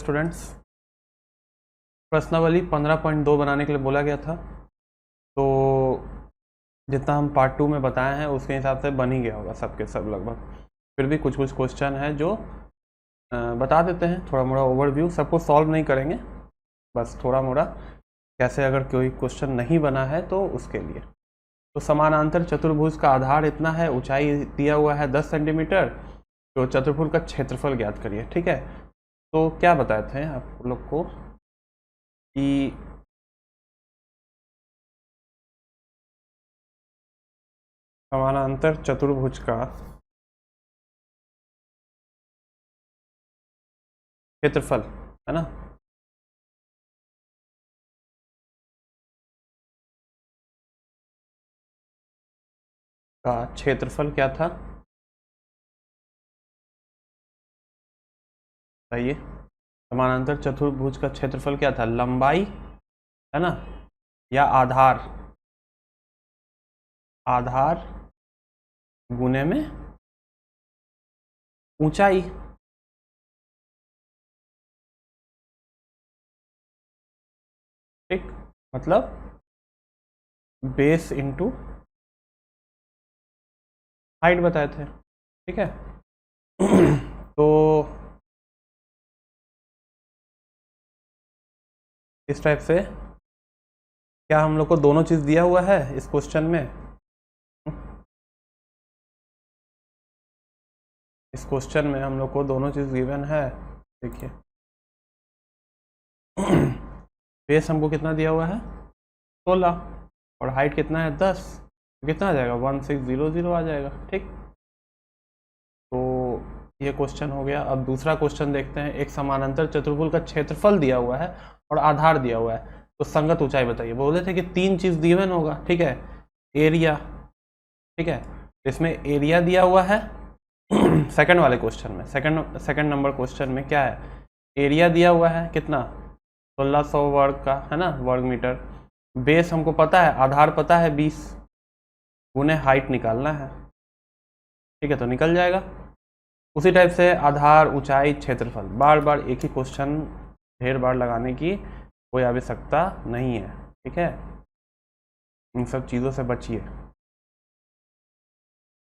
Students, प्रश्नावली 15.2 बनाने के लिए बोला गया था, तो जितना हम पार्ट 2 में बताए हैं उसके हिसाब से बन ही गया होगा सबके सब लगभग। फिर भी कुछ कुछ क्वेश्चन है जो बता देते हैं, थोड़ा मोड़ा ओवरव्यू। सबको सॉल्व नहीं करेंगे, बस थोड़ा मोड़ा कैसे अगर कोई क्वेश्चन नहीं बना है तो उसके लिए। तो समानांतर चतुर्भुज का आधार इतना है, ऊंचाई दिया हुआ है 10 सेंटीमीटर, तो चतुर्भुज का क्षेत्रफल ज्ञात करिए। ठीक है, तो क्या बताए थे आप लोग को कि समानांतर चतुर्भुज का क्षेत्रफल है ना, का क्षेत्रफल क्या था बताइए। समानांतर चतुर्भुज का क्षेत्रफल क्या था? लंबाई है ना, या आधार? आधार गुने में ऊंचाई। ठीक, मतलब बेस इंटू हाइट बताए थे। ठीक है तो इस टाइप से क्या हम लोग को दोनों चीज दिया हुआ है इस क्वेश्चन में? इस क्वेश्चन में हम लोग को दोनों चीज गिवन है। देखिए बेस हमको कितना दिया हुआ है? 16, और हाइट कितना है? 10, तो कितना आ जाएगा? 1600 आ जाएगा। ठीक, तो ये क्वेश्चन हो गया। अब दूसरा क्वेश्चन देखते हैं। एक समानांतर चतुर्भुज का क्षेत्रफल दिया हुआ है और आधार दिया हुआ है, तो संगत ऊंचाई बताइए। बोले थे कि 3 चीज गिवन होगा। ठीक है, एरिया, ठीक है, इसमें एरिया दिया हुआ है सेकंड वाले क्वेश्चन में, सेकंड नंबर क्वेश्चन में क्या है? एरिया दिया हुआ है कितना? 1600 वर्ग का है ना, वर्ग मीटर। बेस हमको पता है, आधार पता है 20, उन्हें हाइट निकालना है। ठीक है, तो निकल जाएगा। उसी टाइप से आधार, ऊंचाई, क्षेत्रफल। बार बार एक ही क्वेश्चन ढेर बार लगाने की कोई आवश्यकता नहीं है। ठीक है, इन सब चीज़ों से बचिए।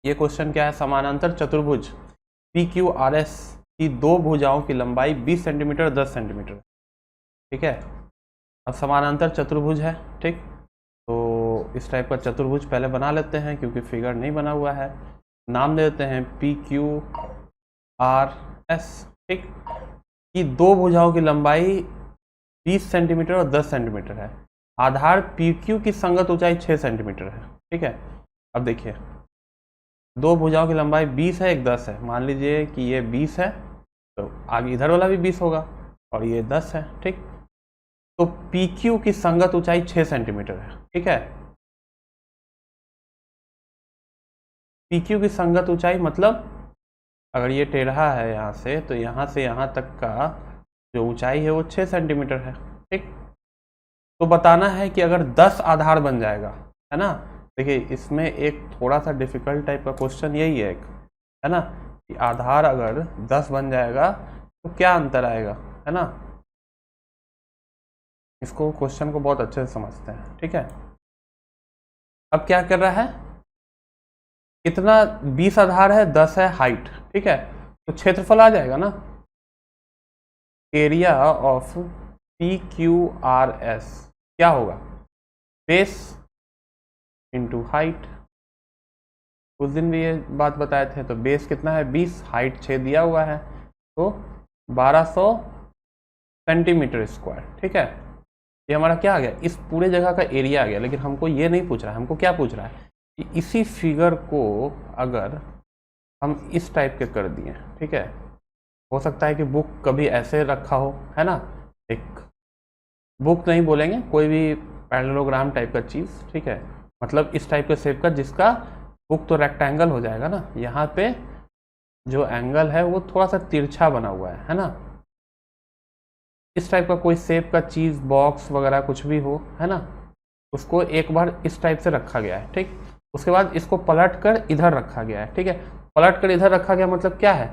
ये क्वेश्चन क्या है? समानांतर चतुर्भुज PQRS की दो भुजाओं की लंबाई 20 सेंटीमीटर 10 सेंटीमीटर। ठीक है, अब समानांतर चतुर्भुज है। ठीक, तो इस टाइप का चतुर्भुज पहले बना लेते हैं क्योंकि फिगर नहीं बना हुआ है। नाम दे देते हैं PQRS। ठीक, कि दो भुजाओं की लंबाई 20 सेंटीमीटर और 10 सेंटीमीटर है। आधार PQ की संगत ऊंचाई 6 सेंटीमीटर है। ठीक है, अब देखिए दो भुजाओं की लंबाई 20 है, एक 10 है। मान लीजिए कि ये 20 है, तो आगे इधर वाला भी 20 होगा, और ये 10 है। ठीक, तो PQ की संगत ऊंचाई 6 सेंटीमीटर है। ठीक है, PQ की संगत ऊंचाई मतलब अगर ये टेढ़ा है यहाँ से यहाँ तक का जो ऊंचाई है वो 6 सेंटीमीटर है। ठीक, तो बताना है कि अगर 10 आधार बन जाएगा, है ना। देखिए इसमें एक थोड़ा सा डिफिकल्ट टाइप का क्वेश्चन यही है, है ना, कि आधार अगर 10 बन जाएगा तो क्या अंतर आएगा, है ना। इसको क्वेश्चन को बहुत अच्छे से समझते हैं। ठीक है, अब क्या कर रहा है? कितना? 20 आधार है, 10 है हाइट। ठीक है, तो क्षेत्रफल आ जाएगा ना, एरिया ऑफ PQRS क्या होगा? Base into height. उस दिन भी ये बात बताए थे, तो बेस कितना है? 20, हाइट 6 दिया हुआ है, तो 1200 सेंटीमीटर स्क्वायर। ठीक है, ये हमारा क्या आ गया? इस पूरे जगह का एरिया आ गया। लेकिन हमको ये नहीं पूछ रहा है, हमको क्या पूछ रहा है कि इसी फिगर को अगर हम इस टाइप के कर दिए, ठीक है, हो सकता है कि बुक कभी ऐसे रखा हो, है ना, एक बुक नहीं बोलेंगे, कोई भी पैरेललोग्राम टाइप का चीज़। ठीक है, मतलब इस टाइप के शेप का, जिसका बुक तो रेक्टेंगल हो जाएगा ना, यहाँ पे जो एंगल है वो थोड़ा सा तिरछा बना हुआ है ना। इस टाइप का कोई शेप का चीज़, बॉक्स वगैरह कुछ भी हो, है ना, उसको एक बार इस टाइप से रखा गया है। ठीक, उसके बाद इसको पलट कर इधर रखा गया है। ठीक है, पलट कर इधर रखा गया मतलब क्या है?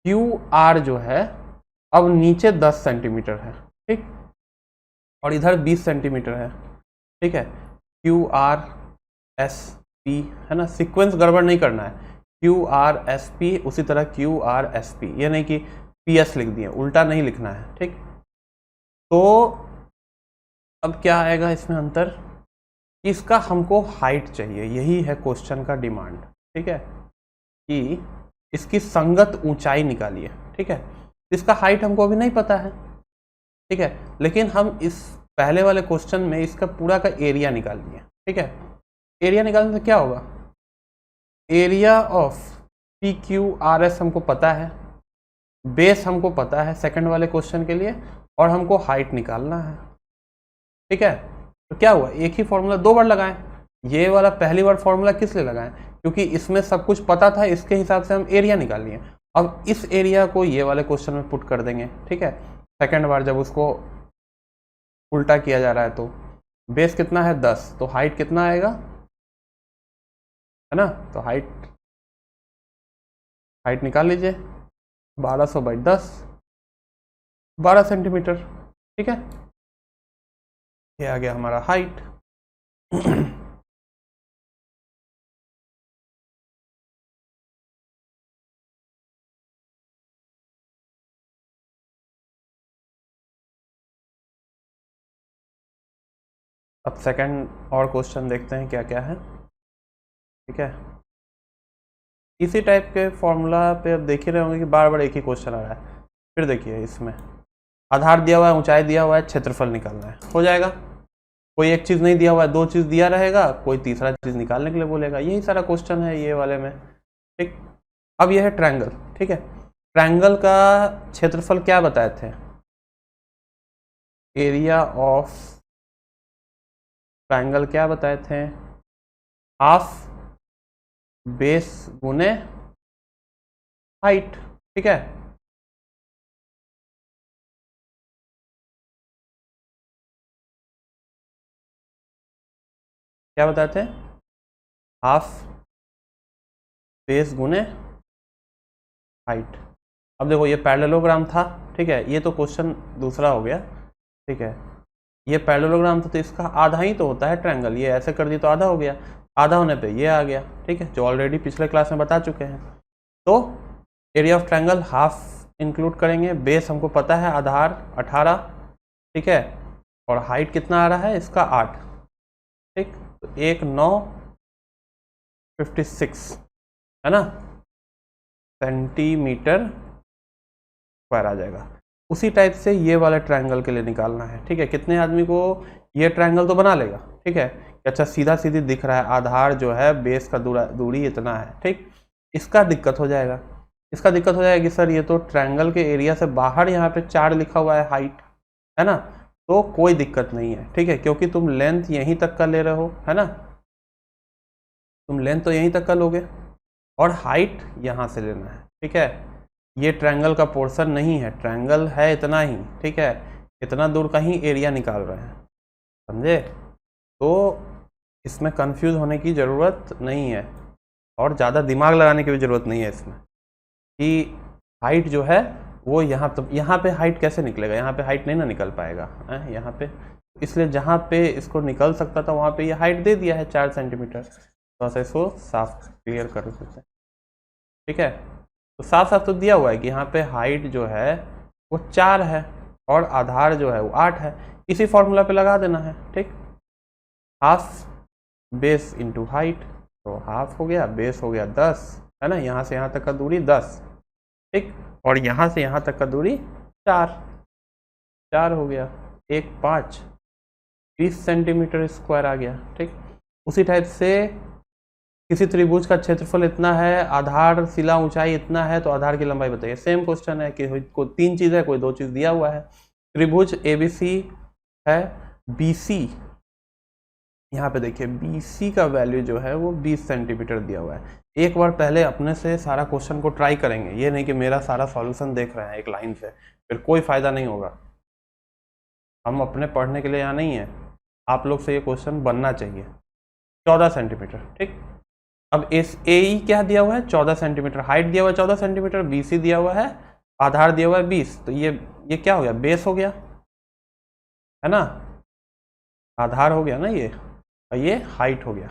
QR जो है अब नीचे 10 सेंटीमीटर है, ठीक, और इधर 20 सेंटीमीटर है, ठीक है। QRSP है ना, सीक्वेंस गड़बड़ नहीं करना है, QRSP उसी तरह QRSP, ये नहीं कि PS लिख दिए, उल्टा नहीं लिखना है, ठीक। तो अब क्या आएगा इसमें अंतर, इसका हमको हाइट चाहिए, यही है क्वेश्चन का डिमांड, ठीक है, कि इसकी संगत ऊंचाई निकालिए, ठीक है। इसका हाइट हमको अभी नहीं पता है, ठीक है, लेकिन हम इस पहले वाले क्वेश्चन में इसका पूरा का एरिया निकाल दिए, ठीक है। एरिया निकालने से क्या होगा, एरिया ऑफ PQRS हमको पता है, बेस हमको पता है सेकंड वाले क्वेश्चन के लिए, और हमको हाइट निकालना है, ठीक है। तो क्या हुआ, एक ही फॉर्मूला 2 बार लगाएं। ये वाला पहली बार फॉर्मूला किस लिए लगाएं, क्योंकि इसमें सब कुछ पता था, इसके हिसाब से हम एरिया निकाल लिए। अब इस एरिया को ये वाले क्वेश्चन में पुट कर देंगे, ठीक है। सेकंड बार जब उसको उल्टा किया जा रहा है तो बेस कितना है 10, तो हाइट कितना आएगा, है ना, तो हाइट निकाल लीजिए, 1200 बाई 10, 12 सेंटीमीटर, ठीक है। ये आ गया हमारा हाइट। अब सेकंड और क्वेश्चन देखते हैं क्या क्या है, ठीक है। इसी टाइप के फॉर्मूला पे अब देख ही रहे होंगे कि बार बार एक ही क्वेश्चन आ रहा है। फिर देखिए, इसमें आधार दिया हुआ है, ऊंचाई दिया हुआ है, क्षेत्रफल निकालना है, हो जाएगा। कोई एक चीज़ नहीं दिया हुआ है, 2 चीज़ दिया रहेगा, कोई तीसरा चीज़ निकालने के लिए बोलेगा, यही सारा क्वेश्चन है ये वाले में, ठीक। अब ये है ट्रायंगल, ठीक है। ट्रायंगल का क्षेत्रफल क्या बताए थे, एरिया ऑफ ट्रायंगल क्या बताए थे, हाफ बेस गुने हाइट, ठीक है। क्या बताए थे, हाफ बेस गुने हाइट। अब देखो ये पैरेललोग्राम था, ठीक है, ये तो क्वेश्चन दूसरा हो गया, ठीक है। ये पैरेललोग्राम था तो इसका आधा ही तो होता है ट्रायंगल, ये ऐसे कर दिए तो आधा हो गया, आधा होने पे ये आ गया, ठीक है, जो ऑलरेडी पिछले क्लास में बता चुके हैं। तो area of triangle half include करेंगे, बेस हमको पता है आधार 18, ठीक है, और हाइट कितना आ रहा है इसका 8, ठीक। तो 1956 है ना, सेंटीमीटर स्क्वायर आ जाएगा। उसी टाइप से ये वाला ट्रायंगल के लिए निकालना है, ठीक है। कितने आदमी को ये ट्रायंगल तो बना लेगा, ठीक है, अच्छा सीधा सीधी दिख रहा है, आधार जो है बेस का दूरी इतना है, ठीक। इसका दिक्कत हो जाएगा, इसका दिक्कत हो जाएगा कि सर ये तो ट्रायंगल के एरिया से बाहर यहाँ पे 4 लिखा हुआ है हाइट, है ना, तो कोई दिक्कत नहीं है, ठीक है, क्योंकि तुम लेंथ यहीं तक का ले रहे हो, है ना, तुम लेंथ तो यहीं तक का लोगे और हाइट यहाँ से लेना है, ठीक है। ये ट्रायंगल का पोर्शन नहीं है, ट्रायंगल है इतना ही, ठीक है, इतना दूर का ही एरिया निकाल रहे हैं, समझे। तो इसमें कंफ्यूज होने की ज़रूरत नहीं है और ज़्यादा दिमाग लगाने की भी ज़रूरत नहीं है इसमें, कि हाइट जो है वो यहाँ पे हाइट कैसे निकलेगा, यहाँ पे हाइट नहीं ना निकल पाएगा, यहाँ पे, इसलिए जहाँ पे इसको निकल सकता था वहाँ पे ये हाइट दे दिया है 4 सेंटीमीटर। थोड़ा सा इसको साफ क्लियर कर देते हैं, ठीक है। तो साफ साफ तो दिया हुआ है कि यहाँ पे हाइट जो है वो 4 है और आधार जो है वो 8 है, इसी फॉर्मूला पे लगा देना है, ठीक। हाफ बेस इंटू हाइट, तो हाफ हो गया, बेस हो गया 10, है ना, यहाँ से यहाँ तक का दूरी 10, ठीक, और यहाँ से यहाँ तक का दूरी 4 हो गया, 1 5, 20 सेंटीमीटर स्क्वायर आ गया, ठीक। उसी टाइप से किसी त्रिभुज का क्षेत्रफल इतना है, आधार शिला ऊंचाई इतना है, तो आधार की लंबाई बताइए। सेम क्वेश्चन है कि कोई 3 चीज़ है, कोई 2 चीज़ दिया हुआ है। त्रिभुज ABC है, BC यहाँ पे देखिए BC का वैल्यू जो है वो 20 सेंटीमीटर दिया हुआ है। एक बार पहले अपने से सारा क्वेश्चन को ट्राई करेंगे, ये नहीं कि मेरा सारा सॉल्यूशन देख रहे हैं एक लाइन से, फिर कोई फ़ायदा नहीं होगा। हम अपने पढ़ने के लिए यहाँ नहीं है, आप लोग से ये क्वेश्चन बनना चाहिए। 14 सेंटीमीटर, ठीक। अब इस AE क्या दिया हुआ है 14 सेंटीमीटर, हाइट दिया हुआ है 14 सेंटीमीटर, BC दिया हुआ है आधार दिया हुआ है 20, तो ये क्या हो गया, बेस हो गया, है ना, आधार हो गया ना ये, और ये हाइट हो गया,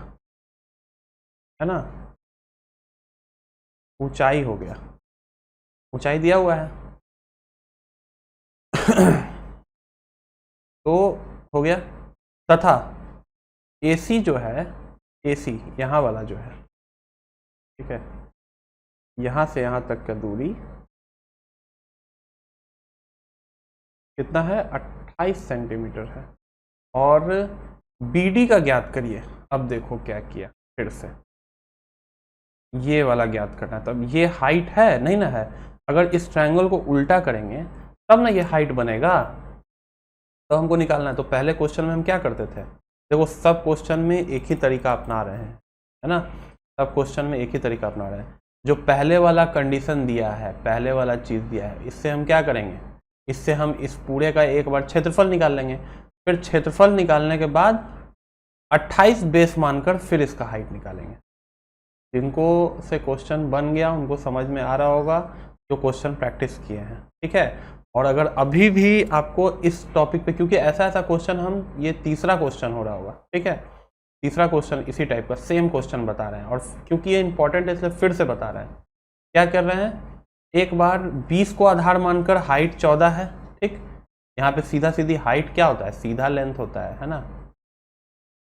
है ना, ऊंचाई हो गया, ऊंचाई दिया हुआ है तो हो गया। तथा AC जो है, AC यहाँ वाला जो है, ठीक है, यहाँ से यहाँ तक का दूरी कितना है, 28 सेंटीमीटर है। और BD का ज्ञात करिए। अब देखो क्या किया, फिर से ये वाला ज्ञात करना है। तब ये हाइट है नहीं ना है, अगर इस ट्रायंगल को उल्टा करेंगे तब ना ये हाइट बनेगा, तो हमको निकालना है। तो पहले क्वेश्चन में हम क्या करते थे, देखो सब क्वेश्चन में एक ही तरीका अपना रहे हैं, है ना, सब क्वेश्चन में एक ही तरीका अपना रहे हैं। जो पहले वाला कंडीशन दिया है, पहले वाला चीज़ दिया है, इससे हम क्या करेंगे, इससे हम इस पूरे का एक बार क्षेत्रफल निकाल लेंगे, फिर क्षेत्रफल निकालने के बाद 28 बेस मानकर फिर इसका हाइट निकालेंगे। जिनको से क्वेश्चन बन गया उनको समझ में आ रहा होगा, जो क्वेश्चन प्रैक्टिस किए हैं, ठीक है। और अगर अभी भी आपको इस टॉपिक पे, क्योंकि ऐसा क्वेश्चन हम, ये तीसरा क्वेश्चन हो रहा होगा, ठीक है, तीसरा क्वेश्चन इसी टाइप का सेम क्वेश्चन बता रहे हैं, और क्योंकि ये इंपॉर्टेंट है इसलिए फिर से बता रहे हैं। क्या कर रहे हैं, एक बार 20 को आधार मानकर हाइट 14 है, ठीक, यहाँ पे सीधा सीधी हाइट क्या होता है, सीधा लेंथ होता है ना,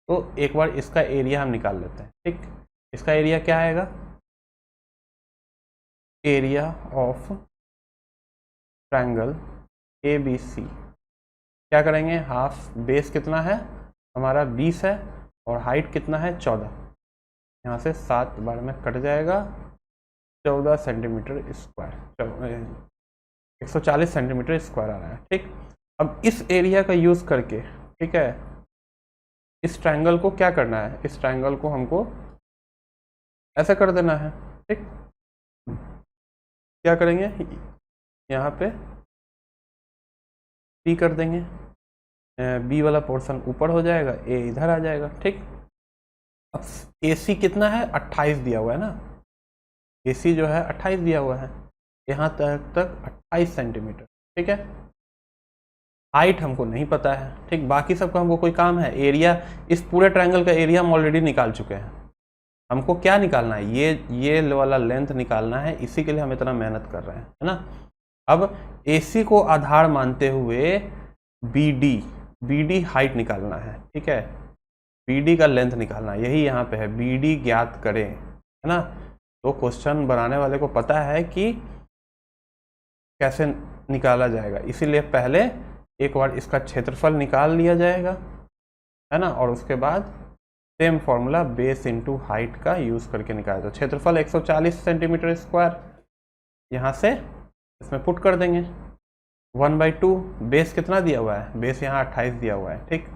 तो एक बार इसका एरिया हम निकाल लेते हैं, ठीक। इसका एरिया क्या आएगा, एरिया ऑफ ट्रायंगल ABC, क्या करेंगे, हाफ, बेस कितना है हमारा 20 है, और हाइट कितना है 14, यहाँ से 7 बार में कट जाएगा, 14 सेंटीमीटर स्क्वायर, 140 सेंटीमीटर स्क्वायर आ रहा है, ठीक। अब इस एरिया का यूज़ करके, ठीक है, इस ट्रायंगल को क्या करना है, इस ट्रायंगल को हमको ऐसा कर देना है, ठीक। क्या करेंगे, यहाँ पे B कर देंगे, B वाला पोर्शन ऊपर हो जाएगा, A इधर आ जाएगा, ठीक। अब AC कितना है, 28 दिया हुआ है ना, AC जो है 28 दिया हुआ है, यहाँ तक 28 सेंटीमीटर, ठीक है। हाइट हमको नहीं पता है, ठीक, बाकी सबका हमको कोई काम है, एरिया, इस पूरे ट्रायंगल का एरिया हम ऑलरेडी निकाल चुके हैं। हमको क्या निकालना है, ये वाला लेंथ निकालना है, इसी के लिए हम इतना मेहनत कर रहे हैं, है ना। अब AC को आधार मानते हुए BD हाइट निकालना है, ठीक है, BD का लेंथ निकालना है, यही यहाँ पे है, BD ज्ञात करें, है ना। तो क्वेश्चन बनाने वाले को पता है कि कैसे निकाला जाएगा, इसीलिए पहले एक बार इसका क्षेत्रफल निकाल लिया जाएगा, है ना, और उसके बाद same formula base into height का यूज़ करके निकाला। तो क्षेत्रफल 140 सेंटीमीटर स्क्वायर, यहाँ से इसमें पुट कर देंगे, 1/2, बेस कितना दिया हुआ है, बेस यहाँ 28 दिया हुआ है, ठीक।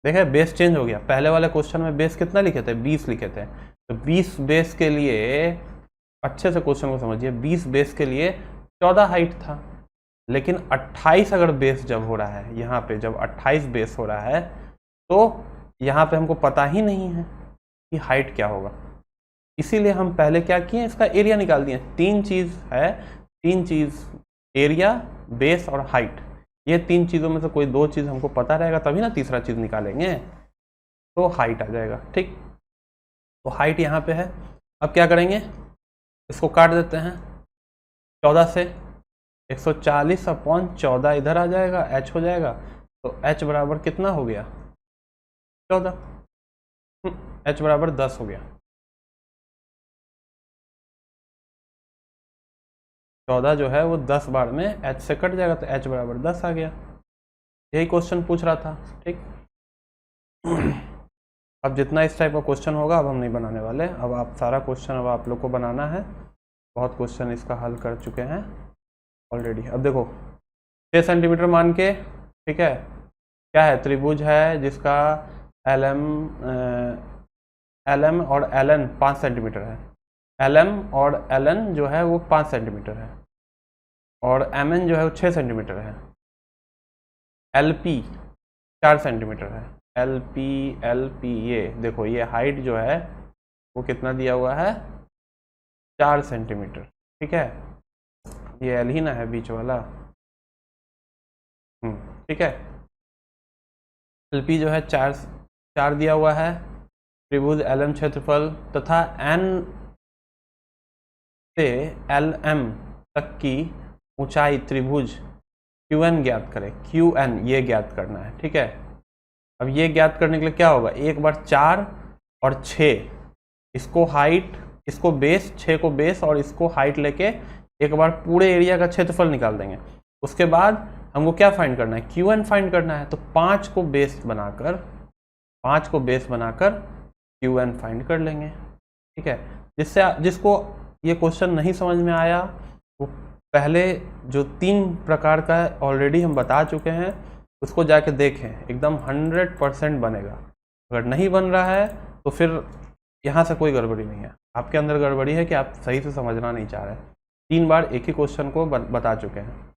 देखिए बेस चेंज हो गया, पहले वाले क्वेश्चन में बेस कितना लिखे थे, 20 लिखे थे, तो 20 बेस के लिए, अच्छे से क्वेश्चन को समझिए, 20 बेस के लिए 14 हाइट था, लेकिन 28 अगर बेस जब हो रहा है, यहाँ पे जब 28 बेस हो रहा है, तो यहाँ पे हमको पता ही नहीं है कि हाइट क्या होगा, इसीलिए हम पहले क्या किए, इसका एरिया निकाल दिए। तीन चीज़, एरिया, बेस और हाइट, ये तीन चीज़ों में से कोई दो चीज़ हमको पता रहेगा तभी ना तीसरा चीज़ निकालेंगे, तो हाइट आ जाएगा, ठीक। तो हाइट यहाँ पे है। अब क्या करेंगे, इसको काट देते हैं 14 से, 140/14 इधर आ जाएगा, h हो जाएगा, तो h बराबर कितना हो गया, 14, h बराबर 10 हो गया, 14 जो है वो 10 बार में h से कट जाएगा, तो h बराबर 10 आ गया। यही क्वेश्चन पूछ रहा था, ठीक। अब जितना इस टाइप का क्वेश्चन होगा अब हम नहीं बनाने वाले, अब आप सारा क्वेश्चन अब आप लोग को बनाना है, बहुत क्वेश्चन इसका हल कर चुके हैं ऑलरेडी। अब देखो 6 सेंटीमीटर मान के, ठीक है, क्या है, त्रिभुज है जिसका LM और LN 5 सेंटीमीटर है, LM और LN जो है वो 5 सेंटीमीटर है, और MN जो है वो 6 सेंटीमीटर है, LP 4 सेंटीमीटर है, LP ये देखो, ये हाइट जो है वो कितना दिया हुआ है, 4 सेंटीमीटर, ठीक है। ये एल ही ना है बीच वाला। ठीक है। एल पी जो है 4 दिया हुआ है, त्रिभुज एल एम क्षेत्रफल तथा एन से एल एम तक की ऊंचाई त्रिभुज क्यू एन ज्ञात करें। क्यू एन ये ज्ञात करना है। ठीक है। अब ये ज्ञात करने के लिए क्या होगा, एक बार 4 और 6, इसको हाइट, इसको बेस, 6 को बेस और इसको हाइट लेके एक बार पूरे एरिया का क्षेत्रफल निकाल देंगे। उसके बाद हमको क्या फाइंड करना है, क्यू एन फाइंड करना है। तो 5 को बेस बनाकर क्यू एन फाइंड कर लेंगे। ठीक है। जिसको ये क्वेश्चन नहीं समझ में आया वो पहले जो 3 प्रकार का ऑलरेडी हम बता चुके हैं उसको जाके देखें, एकदम 100% बनेगा। अगर नहीं बन रहा है तो फिर यहाँ से कोई गड़बड़ी नहीं है, आपके अंदर गड़बड़ी है कि आप सही से समझना नहीं चाह रहे। 3 बार एक ही क्वेश्चन को बता चुके हैं।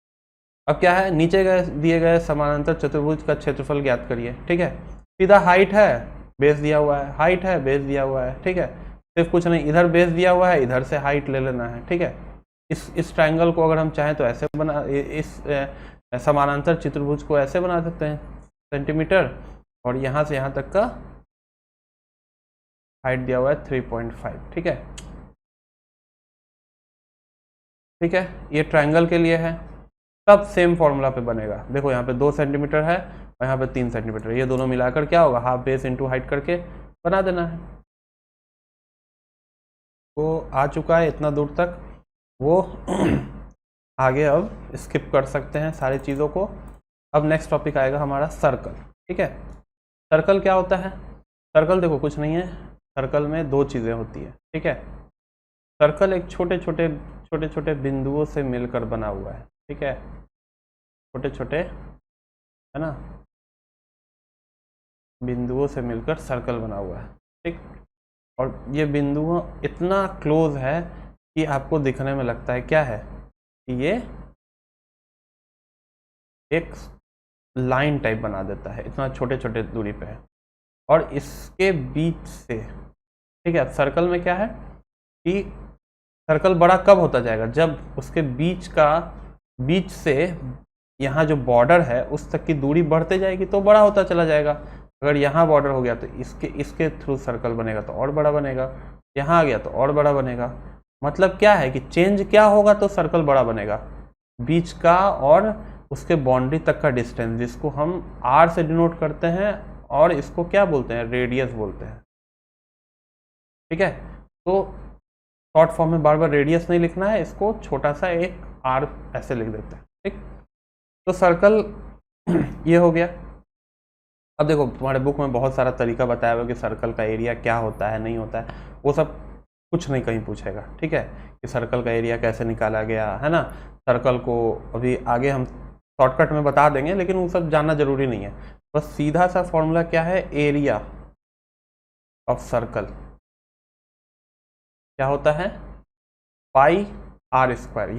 अब क्या है, नीचे दिए गए समानांतर चतुर्भुज का क्षेत्रफल ज्ञात करिए। ठीक है। सीधा हाइट है, बेस दिया हुआ है, हाइट है, बेस दिया हुआ है। ठीक है। सिर्फ कुछ नहीं, इधर बेस दिया हुआ है, इधर से हाइट ले लेना है। ठीक है। इस ट्रायंगल को अगर हम चाहें तो ऐसे बना, इस समानांतर चतुर्भुज को ऐसे बना सकते हैं सेंटीमीटर, और यहाँ से यहाँ तक का हाइट दिया हुआ है 3.5। ठीक है। ठीक है। ये ट्रायंगल के लिए है, सब सेम फॉर्मूला पे बनेगा। देखो यहाँ पे 2 सेंटीमीटर है और यहाँ पे 3 सेंटीमीटर, ये दोनों मिलाकर क्या होगा, हाफ बेस इंटू हाइट करके बना देना है। वो आ चुका है इतना दूर तक, वो आगे अब स्किप कर सकते हैं सारी चीज़ों को। अब नेक्स्ट टॉपिक आएगा हमारा सर्कल। ठीक है। सर्कल क्या होता है, सर्कल देखो कुछ नहीं है, सर्कल में 2 चीज़ें होती है। ठीक है। सर्कल एक छोटे छोटे बिंदुओं से मिलकर बना हुआ है। ठीक है। छोटे छोटे है ना, बिंदुओं से मिलकर सर्कल बना हुआ है। ठीक। और ये बिंदु इतना क्लोज है कि आपको दिखने में लगता है क्या है कि ये एक लाइन टाइप बना देता है, इतना छोटे छोटे दूरी पे है। और इसके बीच से, ठीक है, सर्कल में क्या है कि सर्कल बड़ा कब होता जाएगा, जब उसके बीच से यहाँ जो बॉर्डर है उस तक की दूरी बढ़ते जाएगी तो बड़ा होता चला जाएगा। अगर यहाँ बॉर्डर हो गया तो इसके थ्रू सर्कल बनेगा तो और बड़ा बनेगा, यहाँ आ गया तो और बड़ा बनेगा। मतलब क्या है कि चेंज क्या होगा तो सर्कल बड़ा बनेगा, बीच का और उसके बाउंड्री तक का डिस्टेंस, जिसको हम आर से डिनोट करते हैं और इसको क्या बोलते हैं, रेडियस बोलते हैं। ठीक है। तो शॉर्ट फॉर्म में बार बार रेडियस नहीं लिखना है, इसको छोटा सा एक आर ऐसे लिख देते हैं। ठीक। तो सर्कल ये हो गया। अब देखो तुम्हारे बुक में बहुत सारा तरीका बताया हुआ कि सर्कल का एरिया क्या होता है, नहीं होता है, वो सब कुछ नहीं कहीं पूछेगा। ठीक है। कि सर्कल का एरिया कैसे निकाला गया है ना, सर्कल को अभी आगे हम शॉर्टकट में बता देंगे, लेकिन वो सब जानना जरूरी नहीं है। बस सीधा सा फॉर्मूला क्या है, एरिया ऑफ सर्कल क्या होता है, पाई आर स्क्वायर।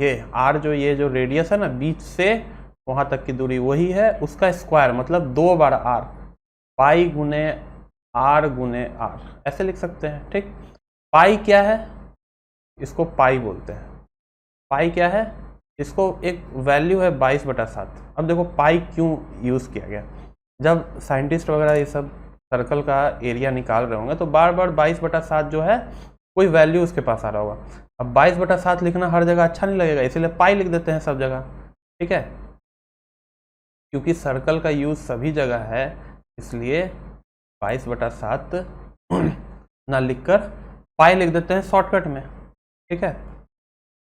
ये जो रेडियस है ना बीच से वहां तक की दूरी, वही है उसका स्क्वायर, मतलब 2 बार आर, पाई गुने आर गुने आर, ऐसे लिख सकते हैं। ठीक। पाई क्या है, इसको पाई बोलते हैं। पाई क्या है, इसको एक वैल्यू है 22/7। अब देखो पाई क्यों यूज किया गया, जब साइंटिस्ट वगैरह ये सब सर्कल का एरिया निकाल रहे होंगे तो बार बार 22/7 जो है कोई वैल्यू उसके पास आ रहा होगा। अब 22/7 लिखना हर जगह अच्छा नहीं लगेगा, इसीलिए पाई लिख देते हैं सब जगह। ठीक है। क्योंकि सर्कल का यूज सभी जगह है, इसलिए 22/7 ना लिखकर पाई लिख देते हैं शॉर्टकट में। ठीक है।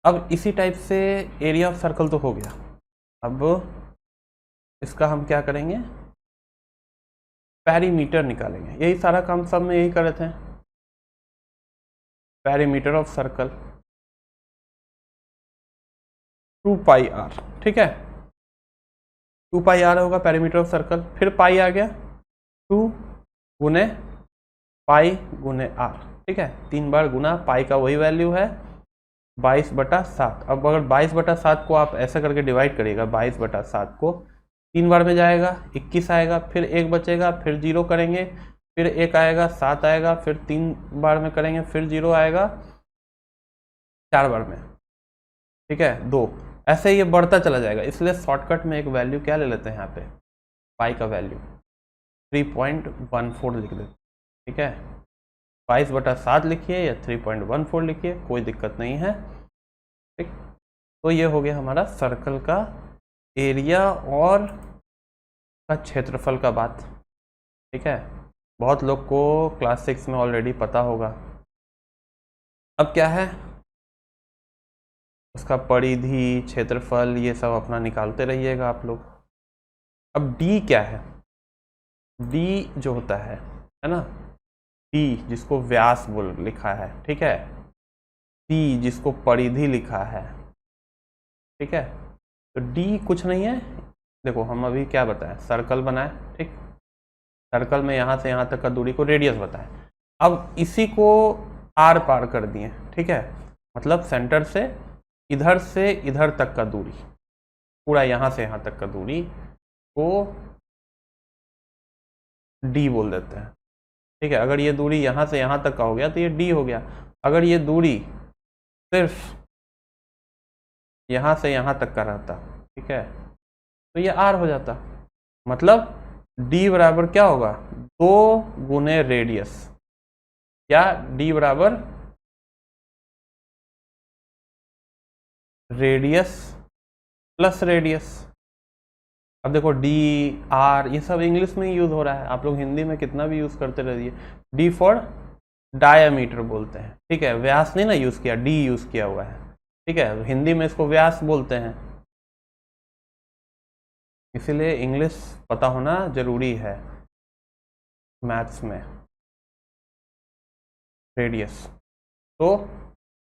अब इसी टाइप से एरिया ऑफ सर्कल तो हो गया। अब इसका हम क्या करेंगे, पेरीमीटर निकालेंगे। यही सारा काम सब में यही कर रहे थे, पेरीमीटर ऑफ सर्कल 2πr। ठीक है। 2πr होगा पेरीमीटर ऑफ सर्कल, फिर पाई आ गया 2 गुने पाई गुने आर। ठीक है। 3 बार गुना, पाई का वही वैल्यू है 22/7। अब अगर 22/7 को आप ऐसा करके डिवाइड करिएगा, 22/7 को 3 बार में जाएगा 21 आएगा, फिर 1 बचेगा, फिर 0 करेंगे, फिर 1 आएगा, 7 आएगा, फिर 3 बार में करेंगे, फिर 0 आएगा, 4 बार में। ठीक है। 2 ऐसे ये बढ़ता चला जाएगा, इसलिए शॉर्टकट में एक वैल्यू क्या ले लेते हैं यहाँ पे, पाई का वैल्यू 3.14 लिख देते हैं। ठीक है, 22/7 लिखिए या 3.14 लिखिए, कोई दिक्कत नहीं है। ठीक, तो ये हो गया हमारा सर्कल का एरिया और का क्षेत्रफल का बात। ठीक है, बहुत लोग को क्लास 6 में ऑलरेडी पता होगा। अब क्या है, उसका परिधि, क्षेत्रफल, ये सब अपना निकालते रहिएगा आप लोग। अब डी क्या है, डी जो होता है ना, डी जिसको व्यास बोल लिखा है, ठीक है, डी जिसको परिधि लिखा है, ठीक है, तो डी कुछ नहीं है। देखो हम अभी क्या बताएं, सर्कल बनाए, ठीक, सर्कल में यहाँ से यहाँ तक का दूरी को रेडियस बताएं। अब इसी को आर पार कर दिए, ठीक है, मतलब सेंटर से इधर तक का दूरी, पूरा यहाँ से यहाँ तक का दूरी को डी बोल देते हैं। ठीक है, अगर ये दूरी यहाँ से यहाँ तक का हो गया तो ये डी हो गया। अगर ये दूरी सिर्फ यहाँ से यहाँ तक का रहता, ठीक है, तो ये आर हो जाता। मतलब डी बराबर क्या होगा, 2 गुने रेडियस, या डी बराबर रेडियस प्लस रेडियस। अब देखो डी आर ये सब इंग्लिश में ही यूज हो रहा है, आप लोग हिंदी में कितना भी यूज करते रहिए। डी फॉर डायामीटर बोलते हैं, ठीक है, व्यास नहीं ना यूज किया, डी यूज किया हुआ है, ठीक है, हिंदी में इसको व्यास बोलते हैं, इसीलिए इंग्लिश पता होना जरूरी है मैथ्स में। रेडियस, तो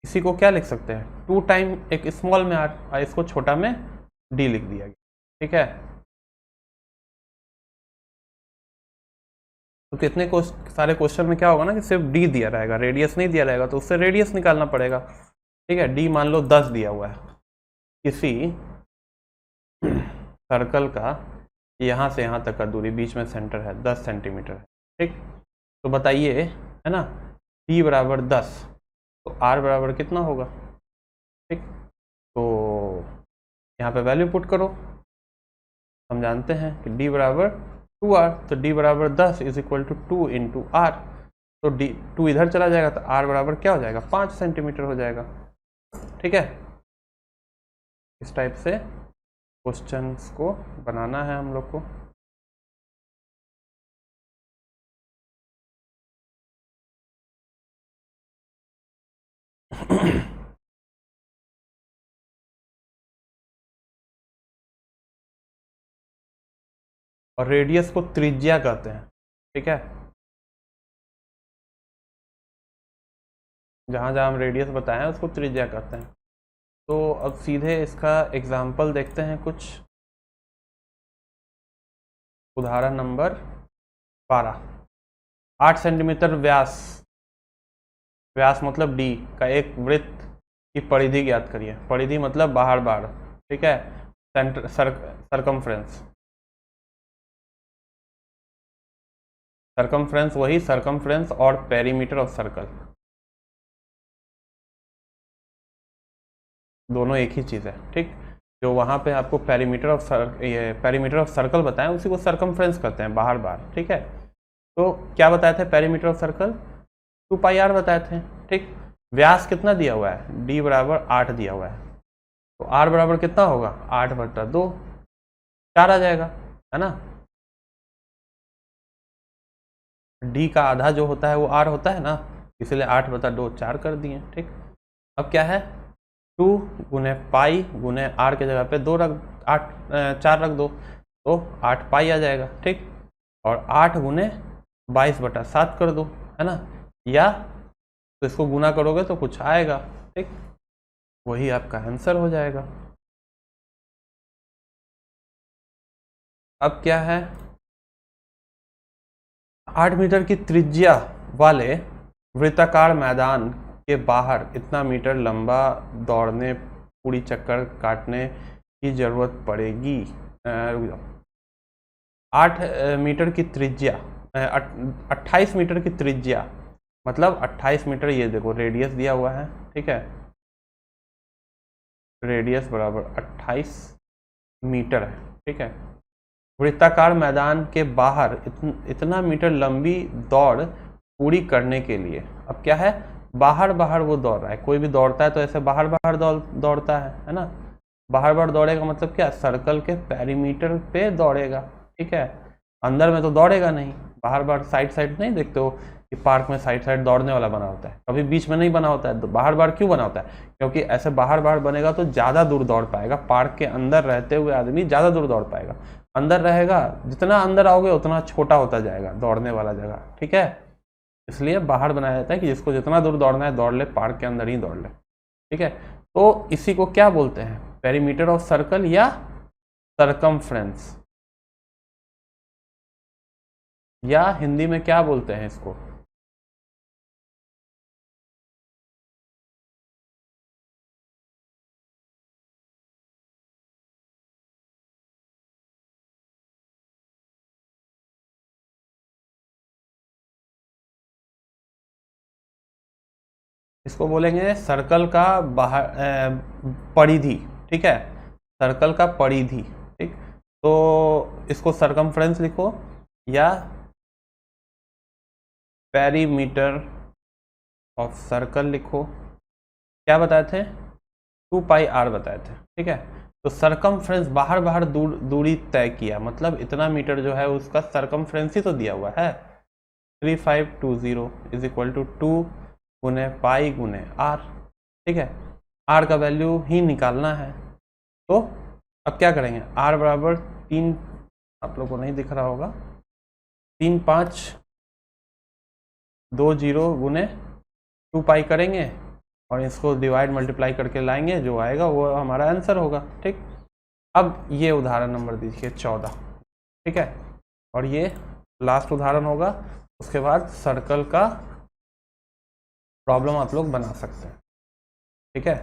इसी को क्या लिख सकते हैं, 2 टाइम एक स्मॉल में आर, इसको छोटा में डी लिख दिया गया। ठीक है, तो कितने सारे क्वेश्चन में क्या होगा ना कि सिर्फ डी दिया रहेगा, रेडियस नहीं दिया रहेगा, तो उससे रेडियस निकालना पड़ेगा। ठीक है, डी मान लो 10 दिया हुआ है, किसी सर्कल का यहाँ से यहाँ तक का दूरी, बीच में सेंटर है 10 सेंटीमीटर है। ठीक, तो बताइए, है ना, डी बराबर 10, तो आर बराबर कितना होगा। ठीक, तो यहाँ पे वैल्यू पुट करो, हम जानते हैं कि डी बराबर 2r, तो डी बराबर 10 is equal to 2 into R, तो डी 2 इधर चला जाएगा तो आर बराबर क्या हो जाएगा, 5 सेंटीमीटर हो जाएगा। ठीक है, इस टाइप से क्वेश्चंस को बनाना है हम लोग को। और रेडियस को त्रिज्या कहते हैं। ठीक है, जहां जहां हम रेडियस बताए हैं उसको त्रिज्या कहते हैं। तो अब सीधे इसका एग्जाम्पल देखते हैं कुछ। उदाहरण नंबर 12, 8 सेंटीमीटर व्यास, व्यास मतलब डी का एक वृत्त की परिधि ज्ञात करिए। परिधि मतलब बाहर बार, ठीक है, सेंटर सरकमफ्रेंस, सरकमफ्रेंस वही सरकमफ्रेंस और पेरीमीटर ऑफ सर्कल, दोनों एक ही चीज़ है। ठीक, जो वहाँ पे आपको पेरीमीटर ऑफ सर्कल बताएं उसी को सरकमफ्रेंस कहते हैं, बाहर बार। ठीक है, तो क्या बताए थे, पेरीमीटर ऑफ सर्कल 2πr बताए थे। ठीक, व्यास कितना दिया हुआ है, डी बराबर 8 दिया हुआ है, तो आर बराबर कितना होगा, 8/2, 4 आ जाएगा, है ना। डी का आधा जो होता है वो आर होता है ना, इसलिए 8/2 4 कर दिए। ठीक, अब क्या है, 2 गुने पाई गुने आर के जगह पे 4 रख दो, तो 8 पाई आ जाएगा। ठीक, और 8 गुने 22/7 कर दो, है ना, या तो इसको गुना करोगे तो कुछ आएगा। ठीक, वही आपका आंसर हो जाएगा। अब क्या है, 8 मीटर की त्रिज्या वाले वृत्ताकार मैदान के बाहर इतना मीटर लंबा दौड़ने, पूरी चक्कर काटने की जरूरत पड़ेगी। 8 मीटर की त्रिज्या, 28 मीटर की त्रिज्या, मतलब 28 मीटर, ये देखो रेडियस दिया हुआ है। ठीक है, रेडियस बराबर 28 मीटर है। ठीक है, वृत्ताकार मैदान के बाहर इतना मीटर लंबी दौड़ पूरी करने के लिए, अब क्या है, बाहर बाहर वो दौड़ रहा है। कोई भी दौड़ता है तो ऐसे बाहर बाहर दौड़ता है ना। बाहर बाहर दौड़ेगा मतलब क्या, सर्कल के पेरीमीटर पे दौड़ेगा। ठीक है, अंदर में तो दौड़ेगा नहीं, बाहर बाहर साइड साइड नहीं देखते हो कि पार्क में साइड साइड दौड़ने वाला बना होता है, कभी बीच में नहीं बना होता है। तो बाहर बाहर क्यों बना होता है, क्योंकि ऐसे बाहर बाहर बनेगा तो ज़्यादा दूर दौड़ पाएगा। पार्क के अंदर रहते हुए आदमी ज़्यादा दूर दौड़ पाएगा। अंदर रहेगा, जितना अंदर आओगे उतना छोटा होता जाएगा दौड़ने वाला जगह। ठीक है, इसलिए बाहर बनाया जाता है कि जिसको जितना दूर दौड़ना है दौड़ ले, पार्क के अंदर ही दौड़ ले। ठीक है, तो इसी को क्या बोलते हैं, पेरीमीटर ऑफ सर्कल या सरकमफ्रेंस, या हिंदी में क्या बोलते हैं इसको। इसको बोलेंगे सर्कल का बाहर परिधि। ठीक है, सर्कल का परिधि। ठीक, तो इसको सरकमफ्रेंस लिखो या पेरीमीटर ऑफ सर्कल लिखो। क्या बताए थे, 2πr बताए थे। ठीक है, तो सरकमफ्रेंस बाहर बाहर दूरी तय किया, मतलब इतना मीटर जो है उसका सरकमफ्रेंस ही तो दिया हुआ है। 3520 इज इक्वल टू 2 गुने पाई गुने r। ठीक है, r का वैल्यू ही निकालना है। तो अब क्या करेंगे, r बराबर 3, आप लोग को नहीं दिख रहा होगा, 3520 गुने 2π करेंगे और इसको डिवाइड मल्टीप्लाई करके लाएंगे, जो आएगा वो हमारा आंसर होगा। ठीक, अब ये उदाहरण नंबर दीजिए 14। ठीक है, और ये लास्ट उदाहरण होगा, उसके बाद सर्कल का प्रॉब्लम आप लोग बना सकते हैं। ठीक है,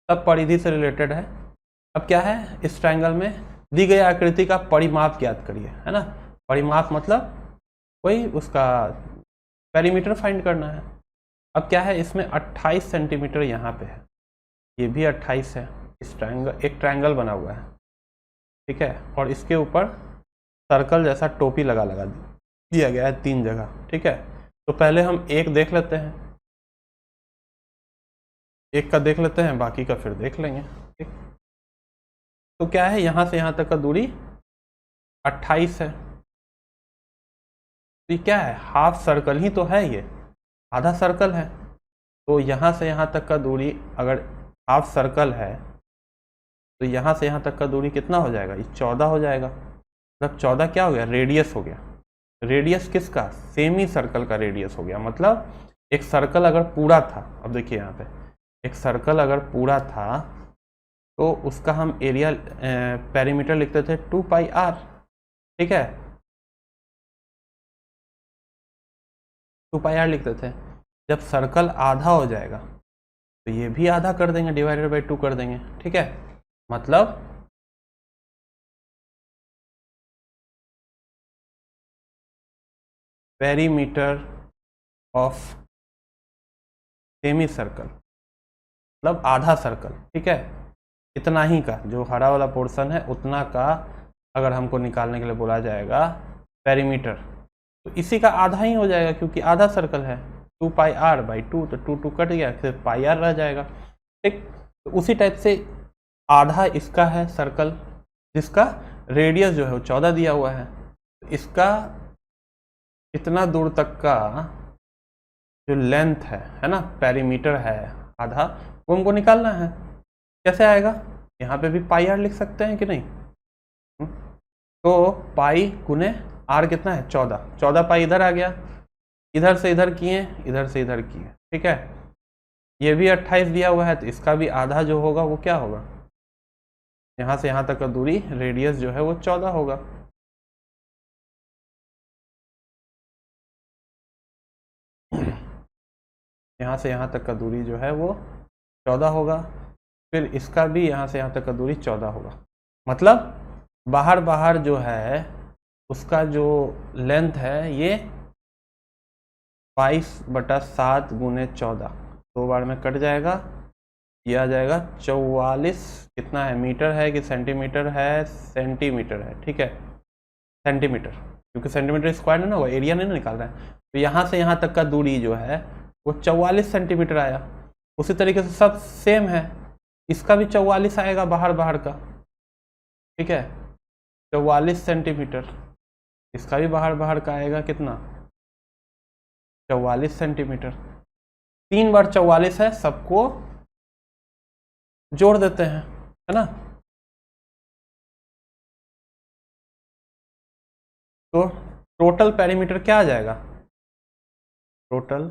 तब परिधि से रिलेटेड है। अब क्या है, इस ट्रायंगल में दी गई आकृति का परिमाप ज्ञात करिए, है ना। परिमाप मतलब कोई उसका पेरीमीटर फाइंड करना है। अब क्या है, इसमें 28 सेंटीमीटर यहाँ पे है, ये भी 28 है। इस ट्रायंगल, एक ट्रायंगल बना हुआ है। ठीक है, और इसके ऊपर सर्कल जैसा टोपी लगा दिया गया है 3 जगह। ठीक है, तो पहले हम एक देख लेते हैं, एक का देख लेते हैं, बाकी का फिर देख लेंगे। ठीक, तो क्या है, यहाँ से यहाँ तक का दूरी 28 है। तो ये क्या है, हाफ सर्कल ही तो है, ये आधा सर्कल है। तो यहाँ से यहाँ तक का दूरी अगर हाफ सर्कल है तो यहाँ से यहाँ तक का दूरी कितना हो जाएगा, ये 14 हो जाएगा। मतलब 14 क्या हो गया, रेडियस हो गया। रेडियस किसका, सेमी सर्कल का रेडियस हो गया। मतलब एक सर्कल अगर पूरा था, अब देखिए यहाँ पे एक सर्कल अगर पूरा था तो उसका हम एरिया पेरीमीटर लिखते थे 2πr। ठीक है, 2πr लिखते थे। जब सर्कल आधा हो जाएगा तो ये भी आधा कर देंगे, डिवाइडेड बाई 2 कर देंगे। ठीक है, मतलब पेरीमीटर ऑफ सेमी सर्कल मतलब आधा सर्कल। ठीक है, इतना ही का, जो हरा वाला पोर्शन है उतना का अगर हमको निकालने के लिए बोला जाएगा पेरीमीटर, तो इसी का आधा ही हो जाएगा, क्योंकि आधा सर्कल है। 2πr/2, तो 2 कट गया, फिर πr रह जाएगा। ठीक, तो उसी टाइप से आधा इसका है सर्कल, जिसका रेडियस जो है वो 14 दिया हुआ है। तो इसका इतना दूर तक का जो लेंथ है ना, पेरीमीटर है आधा, वो हमको निकालना है। कैसे आएगा, यहाँ पे भी πr लिख सकते हैं कि नहीं। तो पाई गुने r कितना है, 14 पाई इधर आ गया, इधर से इधर किए, इधर से इधर किए। ठीक है, ये भी 28 दिया हुआ है, तो इसका भी आधा जो होगा वो क्या होगा, यहाँ से यहाँ तक का दूरी रेडियस जो है वो 14 होगा। यहाँ से यहाँ तक का दूरी जो है वो 14 होगा, फिर इसका भी यहाँ से यहाँ तक का दूरी 14 होगा। मतलब बाहर बाहर जो है उसका जो लेंथ है ये 22/7 गुने 14, 2 बार में कट जाएगा, ये आ जाएगा 44, कितना है, मीटर है कि सेंटीमीटर है, सेंटीमीटर है, ठीक है, सेंटीमीटर, क्योंकि सेंटीमीटर स्क्वायर है ना, वो एरिया नहीं ना निकाल रहा है। तो यहाँ से यहाँ तक का दूरी जो है वो 44 सेंटीमीटर आया। उसी तरीके से सब सेम है, इसका भी 44 आएगा बाहर बाहर का, ठीक है, 44 सेंटीमीटर, इसका भी बाहर बाहर का आएगा कितना, 44 सेंटीमीटर। 3 बार 44 है, सबको जोड़ देते हैं, है ना। तो टोटल पेरीमीटर क्या आ जाएगा, total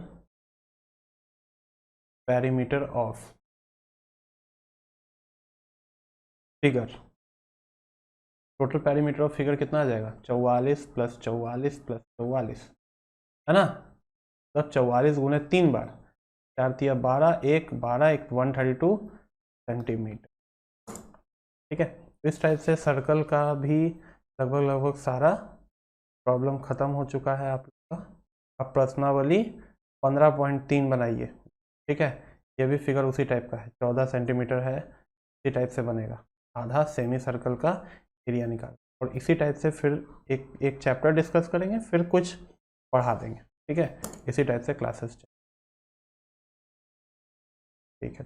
perimeter of figure, total perimeter of figure कितना आ जाएगा, 44 + 44 + 44, है ना। तब 44 गुने 3 बार, 4 तिया 12, 1 12, 1 132 सेंटीमीटर, ठीक है। इस टाइप से सर्कल का भी लगभग लगभग सारा प्रॉब्लम खत्म हो चुका है आप लोग का। अब प्रश्नावली 15.3 बनाइए, ठीक है। ये भी फिगर उसी टाइप का है, 14 सेंटीमीटर है, इसी टाइप से बनेगा, आधा सेमी सर्कल का एरिया निकाल, और इसी टाइप से फिर एक चैप्टर डिस्कस करेंगे, फिर कुछ पढ़ा देंगे, ठीक है। इसी टाइप से क्लासेस, ठीक है।